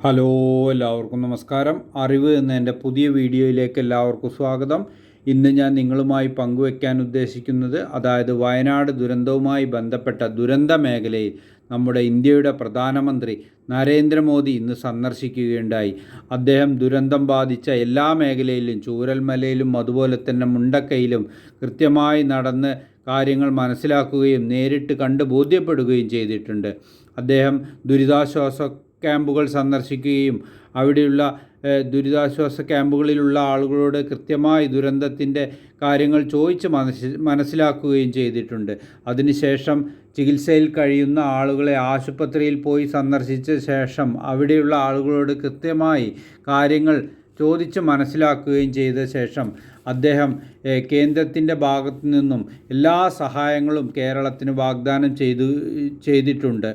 Hello, എല്ലാവർക്കും നമസ്കാരം. അറിവ് എന്ന എൻ്റെ പുതിയ വീഡിയോയിലേക്ക് എല്ലാവർക്കും സ്വാഗതം. ഇന്ന് ഞാൻ നിങ്ങളുമായി പങ്കുവയ്ക്കാൻ ഉദ്ദേശിക്കുന്നത് വയനാട് ദുരന്തവുമായി ബന്ധപ്പെട്ട ദുരന്ത മേഖലയിൽ നമ്മുടെ ഇന്ത്യയുടെ പ്രധാനമന്ത്രി നരേന്ദ്രമോദി ഇന്ന് സന്ദർശിക്കുകയുണ്ടായി. അദ്ദേഹം ദുരന്തം ബാധിച്ച എല്ലാ മേഖലയിലും ചൂരൽമലയിലും അതുപോലെ തന്നെ മുണ്ടക്കയിലും കൃത്യമായി നടന്ന് കാര്യങ്ങൾ മനസ്സിലാക്കുകയും നേരിട്ട് കണ്ട് ബോധ്യപ്പെടുകയും ചെയ്തിട്ടുണ്ട്. അദ്ദേഹം ദുരിതാശ്വാസ ക്യാമ്പുകൾ സന്ദർശിക്കുകയും അവിടെയുള്ള ദുരിതാശ്വാസ ക്യാമ്പുകളിലുള്ള ആളുകളോട് കൃത്യമായി ദുരന്തത്തിൻ്റെ കാര്യങ്ങൾ ചോദിച്ച് മനസ്സിലാക്കുകയും ചെയ്തിട്ടുണ്ട്. അതിനുശേഷം ചികിത്സയിൽ കഴിയുന്ന ആളുകളെ ആശുപത്രിയിൽ പോയി സന്ദർശിച്ച ശേഷം അവിടെയുള്ള ആളുകളോട് കൃത്യമായി കാര്യങ്ങൾ ചോദിച്ച് മനസ്സിലാക്കുകയും ചെയ്ത ശേഷം അദ്ദേഹം കേന്ദ്രത്തിൻ്റെ ഭാഗത്തു നിന്നും എല്ലാ സഹായങ്ങളും കേരളത്തിന് വാഗ്ദാനം ചെയ്തിട്ടുണ്ട്.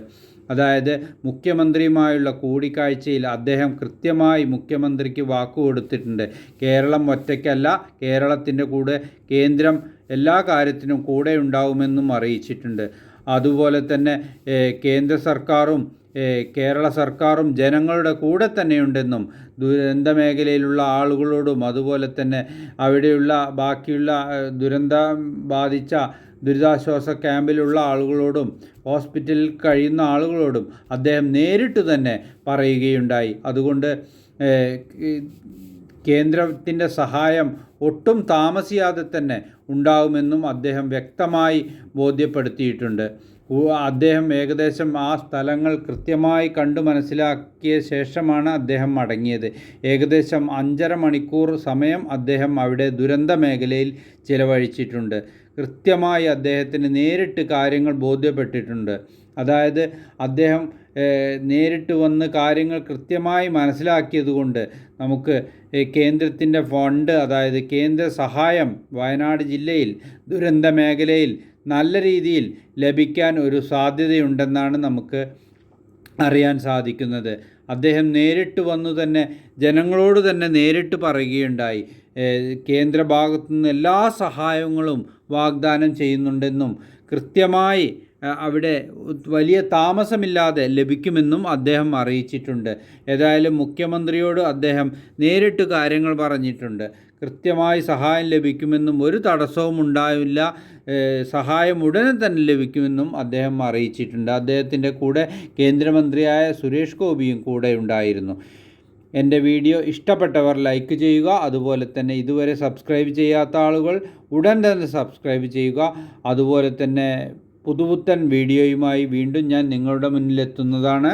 മുഖ്യമന്ത്രിയുമായുള്ള കൂടിക്കാഴ്ചയിൽ അദ്ദേഹം കൃത്യമായി മുഖ്യമന്ത്രിക്ക് വാക്കുകൊടുത്തിട്ടുണ്ട്. കേരളം ഒറ്റയ്ക്കല്ല, കേരളത്തിൻ്റെ കൂടെ കേന്ദ്രം എല്ലാ കാര്യത്തിനും കൂടെ ഉണ്ടാവുമെന്നും അറിയിച്ചിട്ടുണ്ട്. അതുപോലെ തന്നെ കേന്ദ്ര സർക്കാരും കേരള സർക്കാരും ജനങ്ങളുടെ കൂടെ തന്നെയുണ്ടെന്നും ദുരന്ത മേഖലയിലുള്ള ആളുകളോടും അതുപോലെ തന്നെ അവിടെയുള്ള ബാക്കിയുള്ള ദുരന്തം ബാധിച്ച ദുരിതാശ്വാസ ക്യാമ്പിലുള്ള ആളുകളോടും ഹോസ്പിറ്റലിൽ കഴിയുന്ന ആളുകളോടും അദ്ദേഹം നേരിട്ട് തന്നെ പറയുകയുണ്ടായി. അതുകൊണ്ട് കേന്ദ്രത്തിൻ്റെ സഹായം ഒട്ടും താമസിയാതെ തന്നെ ഉണ്ടാകുമെന്നും അദ്ദേഹം വ്യക്തമായി ബോധ്യപ്പെടുത്തിയിട്ടുണ്ട്. അദ്ദേഹം ഏകദേശം ആ സ്ഥലങ്ങൾ കൃത്യമായി കണ്ടു മനസ്സിലാക്കിയ ശേഷമാണ് അദ്ദേഹം മടങ്ങിയത്. ഏകദേശം 5.5 മണിക്കൂർ സമയം അദ്ദേഹം അവിടെ ദുരന്ത മേഖലയിൽ ചിലവഴിച്ചിട്ടുണ്ട്. കൃത്യമായി അദ്ദേഹത്തിന് നേരിട്ട് കാര്യങ്ങൾ ബോധ്യപ്പെട്ടിട്ടുണ്ട്. അദ്ദേഹം നേരിട്ട് വന്ന് കാര്യങ്ങൾ കൃത്യമായി മനസ്സിലാക്കിയതുകൊണ്ട് നമുക്ക് കേന്ദ്രത്തിൻ്റെ ഫണ്ട് കേന്ദ്ര സഹായം വയനാട് ജില്ലയിൽ ദുരന്ത മേഖലയിൽ നല്ല രീതിയിൽ ലഭിക്കാൻ ഒരു സാധ്യതയുണ്ടെന്നാണ് നമുക്ക് അറിയാൻ സാധിക്കുന്നത്. അദ്ദേഹം നേരിട്ട് വന്നു തന്നെ ജനങ്ങളോട് തന്നെ നേരിട്ട് പറയുകയുണ്ടായി. കേന്ദ്ര ഭാഗത്തു നിന്ന് എല്ലാ സഹായങ്ങളും വാഗ്ദാനം ചെയ്യുന്നുണ്ടെന്നും കൃത്യമായി അവിടെ വലിയ താമസമില്ലാതെ ലഭിക്കുമെന്നും അദ്ദേഹം അറിയിച്ചിട്ടുണ്ട്. ഏതായാലും മുഖ്യമന്ത്രിയോട് അദ്ദേഹം നേരിട്ട് കാര്യങ്ങൾ പറഞ്ഞിട്ടുണ്ട്. കൃത്യമായി സഹായം ലഭിക്കുമെന്നും ഒരു തടസ്സവും ഉണ്ടാവില്ല, സഹായം ഉടനെ തന്നെ ലഭിക്കുമെന്നും അദ്ദേഹം അറിയിച്ചിട്ടുണ്ട്. അദ്ദേഹത്തിൻ്റെ കൂടെ കേന്ദ്രമന്ത്രിയായ സുരേഷ് ഗോപിയും കൂടെ ഉണ്ടായിരുന്നു. എൻ്റെ വീഡിയോ ഇഷ്ടപ്പെട്ടവർ ലൈക്ക് ചെയ്യുക. അതുപോലെ തന്നെ ഇതുവരെ സബ്സ്ക്രൈബ് ചെയ്യാത്ത ആളുകൾ ഉടൻ തന്നെ സബ്സ്ക്രൈബ് ചെയ്യുക. അതുപോലെ തന്നെ പുതുപുത്തൻ വീഡിയോയുമായി വീണ്ടും ഞാൻ നിങ്ങളുടെ മുന്നിലെത്തുന്നതാണ്.